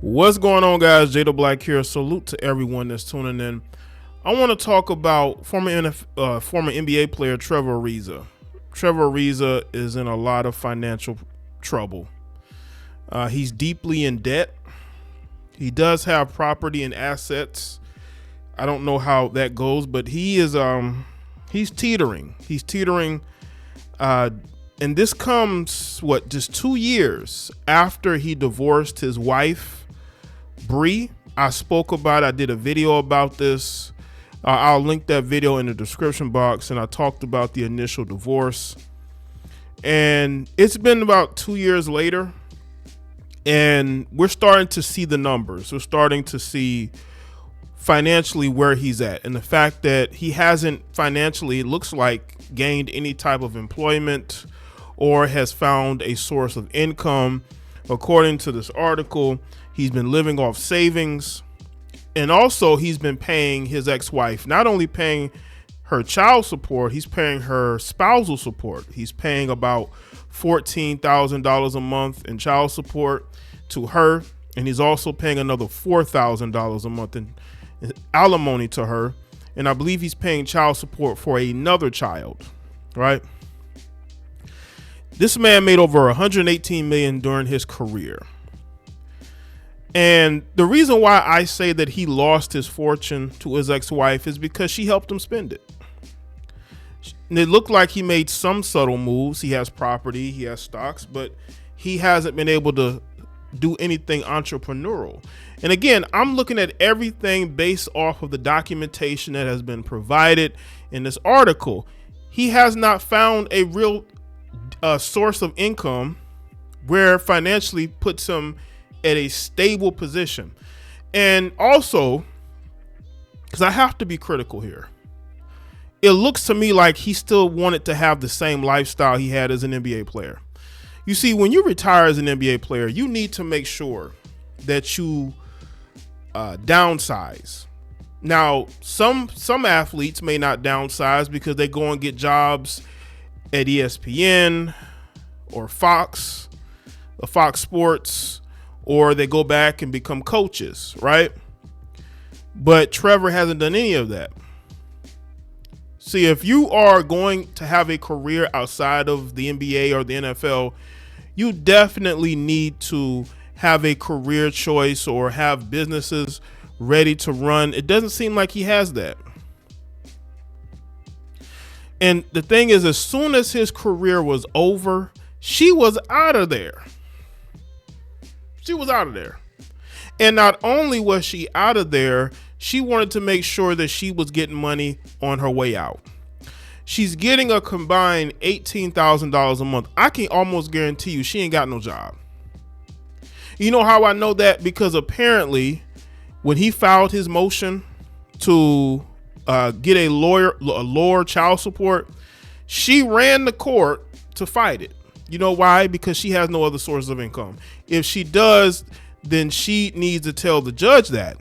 What's going on, guys? Jay the Black here. Salute to everyone that's tuning in. I want to talk about former NBA player Trevor Ariza. Trevor Ariza is in a lot of financial trouble. He's deeply in debt. He does have property and assets. I don't know how that goes, but he is he's teetering. He's teetering. And this comes just 2 years after he divorced his wife, Bree. I spoke about it. I did a video about this. I'll link that video in the description box, and I talked about the initial divorce. And it's been about 2 years later, and we're starting to see the numbers. We're starting to see financially where he's at, and the fact that he hasn't financially, it looks like, gained any type of employment or has found a source of income. According to this article, he's been living off savings, and also he's been paying his ex-wife, not only paying her child support, he's paying her spousal support. He's paying about $14,000 a month in child support to her, and he's also paying another $4,000 a month in alimony to her, and I believe he's paying child support for another child, right? This man made over $118 million during his career. And the reason why I say that he lost his fortune to his ex-wife is because she helped him spend it. And it looked like he made some subtle moves. He has property, he has stocks, but he hasn't been able to do anything entrepreneurial. And again, I'm looking at everything based off of the documentation that has been provided in this article. He has not found a real source of income where financially puts him at a stable position. And also, because I have to be critical here, it looks to me like he still wanted to have the same lifestyle he had as an NBA player. You see, when you retire as an NBA player, you need to make sure that you downsize. Now, some athletes may not downsize because they go and get jobs at ESPN or Fox Sports, or they go back and become coaches, right? But Trevor hasn't done any of that. See, if you are going to have a career outside of the NBA or the NFL, you definitely need to have a career choice or have businesses ready to run. It doesn't seem like he has that. And the thing is, as soon as his career was over, she was out of there. She was out of there. And not only was she out of there, she wanted to make sure that she was getting money on her way out. She's getting a combined $18,000 a month. I can almost guarantee you she ain't got no job. You know how I know that? Because apparently when he filed his motion to get a lower child support, she ran the court to fight it. You know why? Because she has no other source of income. If she does, then she needs to tell the judge that,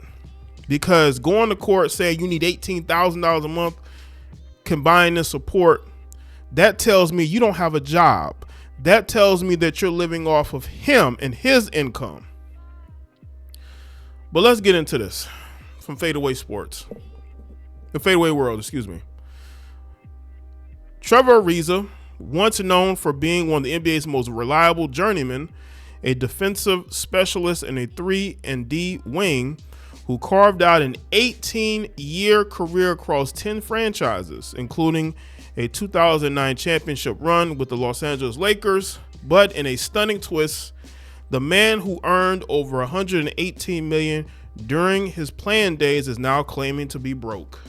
because going to court saying you need $18,000 a month combined in support, that tells me you don't have a job. That tells me that you're living off of him and his income. But let's get into this from Fadeaway Sports. The Fadeaway World, excuse me. Trevor Ariza, once known for being one of the NBA's most reliable journeymen, a defensive specialist and a 3-and-D wing who carved out an 18-year career across 10 franchises, including a 2009 championship run with the Los Angeles Lakers. But in a stunning twist, the man who earned over $118 million during his playing days is now claiming to be broke.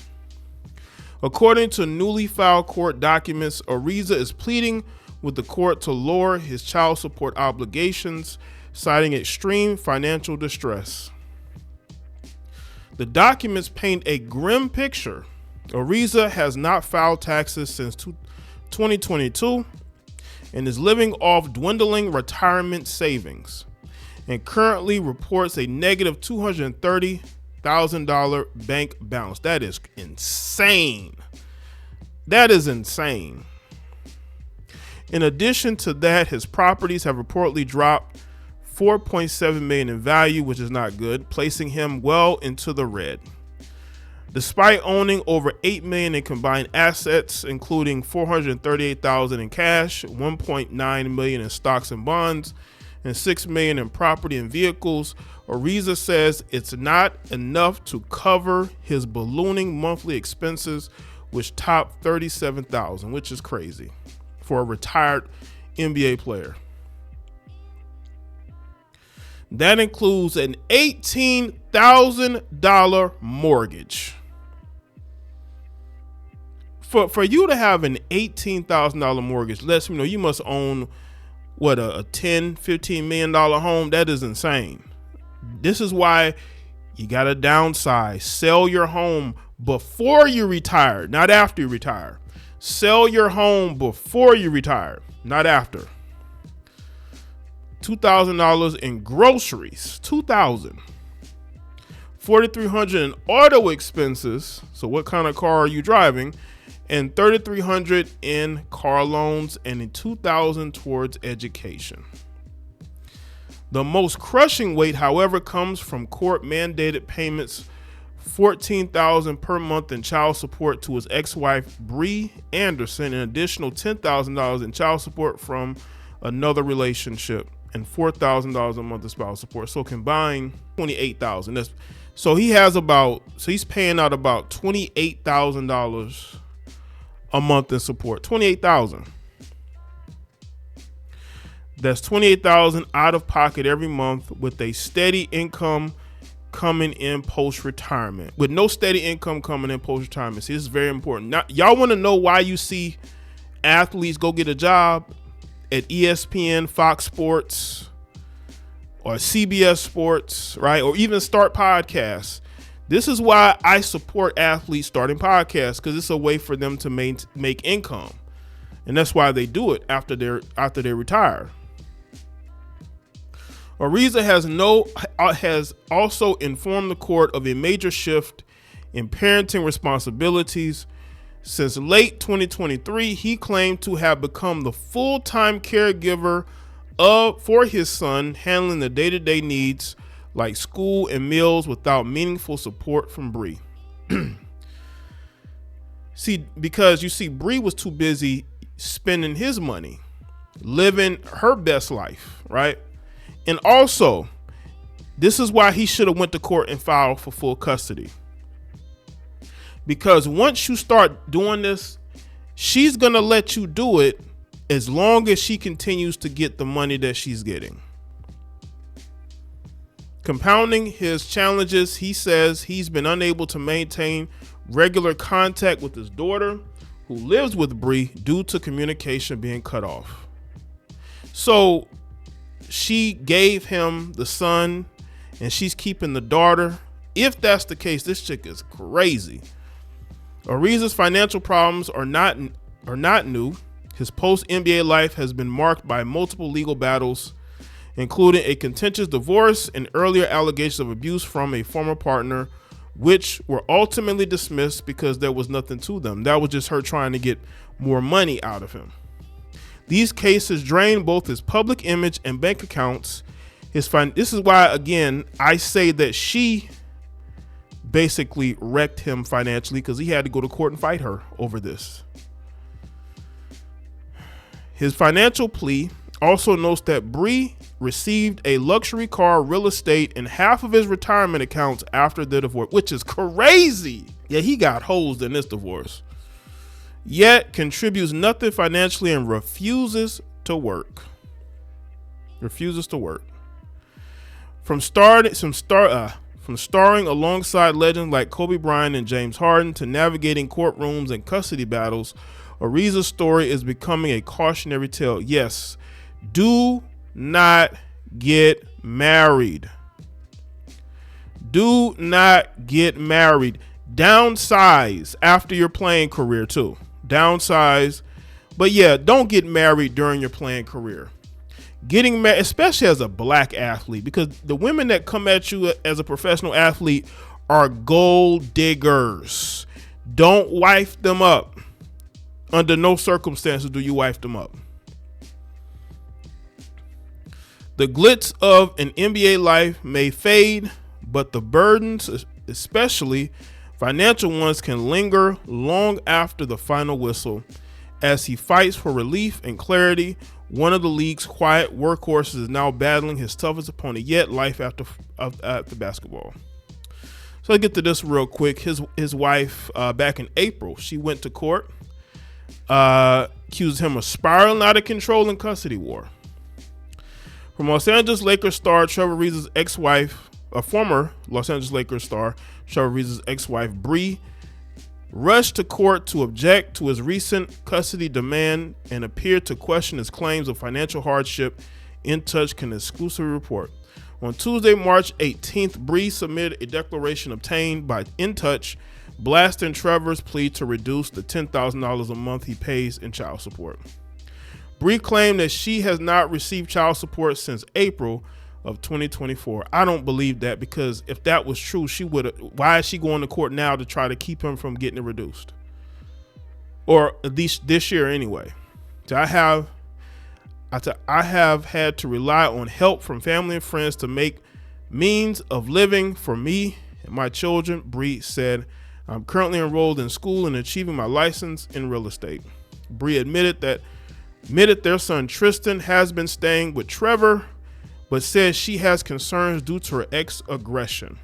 According to newly filed court documents, Ariza is pleading with the court to lower his child support obligations, citing extreme financial distress. The documents paint a grim picture. Ariza has not filed taxes since 2022 and is living off dwindling retirement savings, and currently reports a negative $230,000 bank balance. That is insane. That is insane. In addition to that, his properties have reportedly dropped $4.7 million in value, which is not good, placing him well into the red. Despite owning over $8 million in combined assets, including $438,000 in cash, $1.9 million in stocks and bonds, and $6 million in property and vehicles, Ariza says it's not enough to cover his ballooning monthly expenses, which top $37,000, which is crazy for a retired NBA player. That includes an $18,000 mortgage. For you to have an $18,000 mortgage lets me know you must own what, a $10-15 million home. That is insane. This is why you got to downsize. Sell your home before you retire, not after you retire. Sell your home before you retire, not after. $2,000 in groceries, $2,000. $4,300 in auto expenses. So what kind of car are you driving? And $3,300 in car loans, and in $2,000 towards education. The most crushing weight, however, comes from court-mandated payments, $14,000 per month in child support to his ex-wife Bree Anderson, an additional $10,000 in child support from another relationship, and $4,000 a month in spousal support. So combined, $28,000. So he's paying out about $28,000 a month in support. $28,000. That's $28,000 out of pocket every month, with a steady income coming in post-retirement. With no steady income coming in post-retirement. See, this is very important. Now, y'all want to know why you see athletes go get a job at ESPN, Fox Sports, or CBS Sports, right? Or even start podcasts. This is why I support athletes starting podcasts, because it's a way for them to make income. And that's why they do it after they retire. Ariza has also informed the court of a major shift in parenting responsibilities. Since late 2023, he claimed to have become the full-time caregiver for his son, handling the day-to-day needs like school and meals without meaningful support from Bree. Because you see, Bree was too busy spending his money, living her best life, right? And also, this is why he should have went to court and filed for full custody. Because once you start doing this, she's going to let you do it as long as she continues to get the money that she's getting. Compounding his challenges, he says he's been unable to maintain regular contact with his daughter, who lives with Bree, due to communication being cut off. So she gave him the son and she's keeping the daughter. If that's the case, this chick is crazy. Ariza's financial problems are not new. His post-NBA life has been marked by multiple legal battles, including a contentious divorce and earlier allegations of abuse from a former partner, which were ultimately dismissed because there was nothing to them. That was just her trying to get more money out of him. These cases drained both his public image and bank accounts. This is why, again, I say that she basically wrecked him financially, because he had to go to court and fight her over this. His financial plea also notes that Bree received a luxury car, real estate, and half of his retirement accounts after the divorce, which is crazy. Yeah, he got hosed in this divorce. Yet contributes nothing financially and refuses to work. From starring alongside legends like Kobe Bryant and James Harden to navigating courtrooms and custody battles, Ariza's story is becoming a cautionary tale. Yes, do not get married. Do not get married. Downsize after your playing career too. Downsize. But yeah, don't get married during your playing career. Getting married, especially as a black athlete, because the women that come at you as a professional athlete are gold diggers. Don't wife them up. Under no circumstances do you wife them up. The glitz of an NBA life may fade, but the burdens, especially financial ones, can linger long after the final whistle. As he fights for relief and clarity, one of the league's quiet workhorses is now battling his toughest opponent yet, life after basketball. So let's get to this real quick. His wife, back in April, she went to court, accused him of spiraling out of control in custody war. From Los Angeles Lakers star Trevor Ariza's ex-wife, a former Los Angeles Lakers star, Trevor Ariza's ex-wife, Bree, rushed to court to object to his recent custody demand and appeared to question his claims of financial hardship. In Touch can exclusively report. On Tuesday, March 18th, Bree submitted a declaration obtained by In Touch, blasting Trevor's plea to reduce the $10,000 a month he pays in child support. Bree claimed that she has not received child support since April of 2024. I don't believe that, because if that was true, she would. Why is she going to court now to try to keep him from getting it reduced? Or at least this year anyway. So I have had to rely on help from family and friends to make means of living for me and my children, Bree said. I'm currently enrolled in school and achieving my license in real estate. Bree admitted their son Tristan has been staying with Trevor, but says she has concerns due to her ex aggression.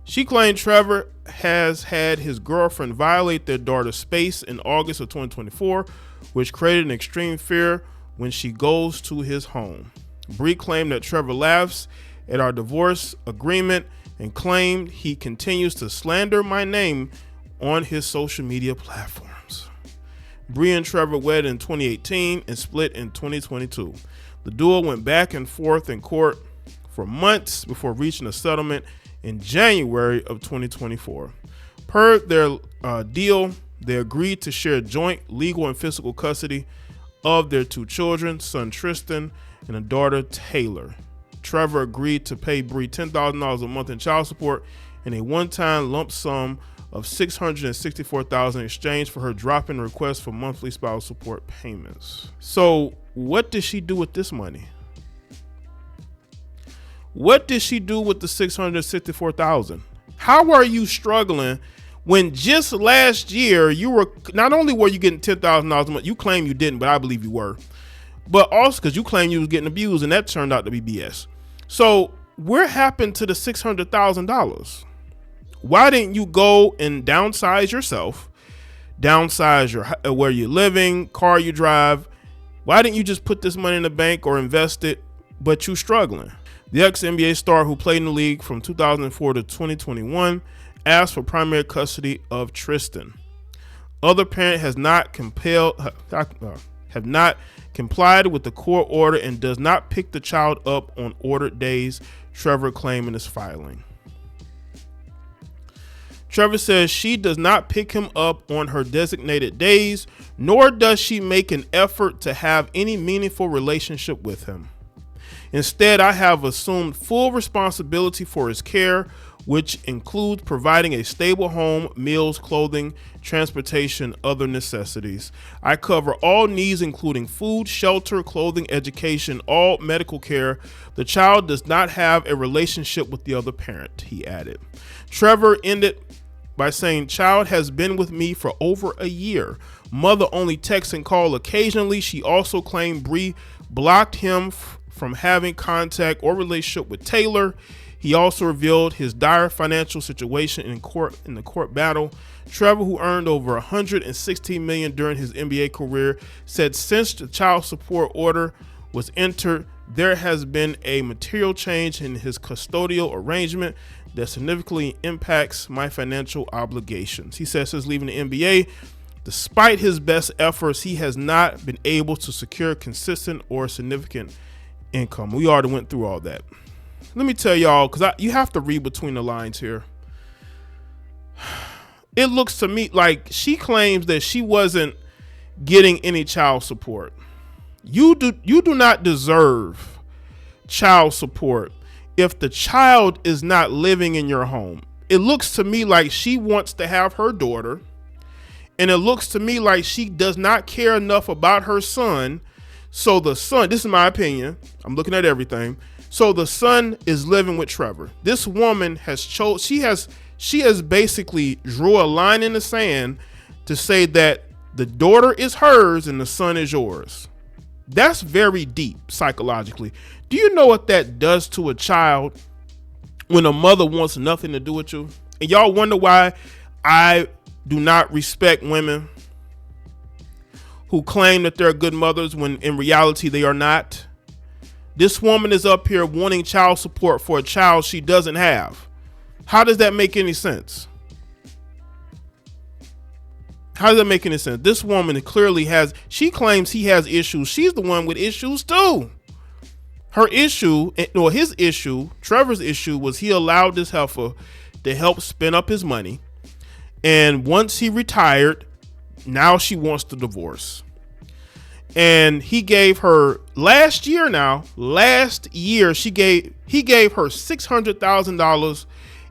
She claimed Trevor has had his girlfriend violate their daughter's space in August of 2024, which created an extreme fear when she goes to his home. Bree claimed that Trevor laughs at our divorce agreement and claimed he continues to slander my name on his social media platforms. Bree and Trevor wedded in 2018 and split in 2022. The duo went back and forth in court for months before reaching a settlement in January of 2024. Per their deal, they agreed to share joint legal and physical custody of their two children, son Tristan and a daughter Taylor. Trevor agreed to pay Bree $10,000 a month in child support and a one-time lump sum of $664,000 in exchange for her drop-in request for monthly spousal support payments. So what did she do with this money? What did she do with the $664,000? How are you struggling when just last year you were, not only were you getting $10,000 a month, you claim you didn't, but I believe you were, but also because you claim you was getting abused, and that turned out to be BS. So what happened to the $600,000? Why didn't you go and downsize yourself, downsize your where you're living, car you drive? Why didn't you just put this money in the bank or invest it, but you struggling? The ex-NBA star who played in the league from 2004 to 2021 asked for primary custody of Tristan. Other parent has not complied with the court order and does not pick the child up on ordered days, Trevor claimed in his filing. Trevor says she does not pick him up on her designated days, nor does she make an effort to have any meaningful relationship with him. Instead, I have assumed full responsibility for his care, which includes providing a stable home, meals, clothing, transportation, other necessities. I cover all needs, including food, shelter, clothing, education, all medical care. The child does not have a relationship with the other parent, he added. Trevor ended by saying, child has been with me for over a year. Mother only texts and call occasionally. She also claimed Bree blocked him from having contact or relationship with Taylor. He also revealed his dire financial situation in the court battle. Trevor, who earned over $116 million during his NBA career, said since the child support order was entered, there has been a material change in his custodial arrangement that significantly impacts my financial obligations. He says since leaving the NBA, despite his best efforts, he has not been able to secure consistent or significant income. We already went through all that. Let me tell y'all, because you have to read between the lines here. It looks to me like she claims that she wasn't getting any child support. You do not deserve child support if the child is not living in your home. It looks to me like she wants to have her daughter, and it looks to me like she does not care enough about her son, So the son, this is my opinion, I'm looking at everything. So the son is living with Trevor. This woman has she has basically drew a line in the sand to say that the daughter is hers and the son is yours. That's very deep psychologically. Do you know what that does to a child when a mother wants nothing to do with you? And y'all wonder why I do not respect women who claim that they're good mothers when in reality they are not. This woman is up here wanting child support for a child she doesn't have. How does that make any sense? How does that make any sense? This woman clearly she claims he has issues. She's the one with issues too. Her issue, or his issue, Trevor's issue, was he allowed this heifer to help spend up his money. And once he retired, now she wants the divorce. And he gave her last year he gave her $600,000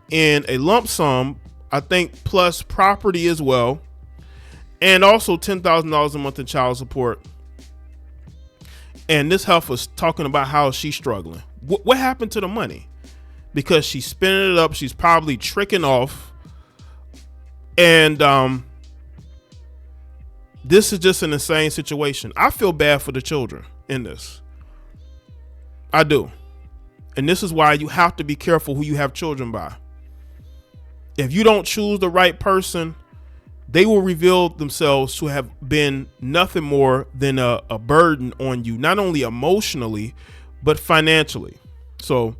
in a lump sum, I think, plus property as well, and also $10,000 a month in child support. And this heifer's talking about how she's struggling. What happened to the money? Because she's spending it up. She's probably tricking off. And this is just an insane situation. I feel bad for the children in this. I do. And this is why you have to be careful who you have children by. If you don't choose the right person, they will reveal themselves to have been nothing more than a burden on you, not only emotionally, but financially. So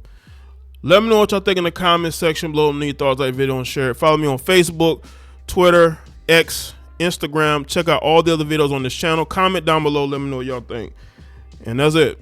let me know what y'all think in the comment section below. Any thoughts on the video and share it. Follow me on Facebook, Twitter, X, Instagram. Check out all the other videos on this channel. Comment down below. Let me know what y'all think. And that's it.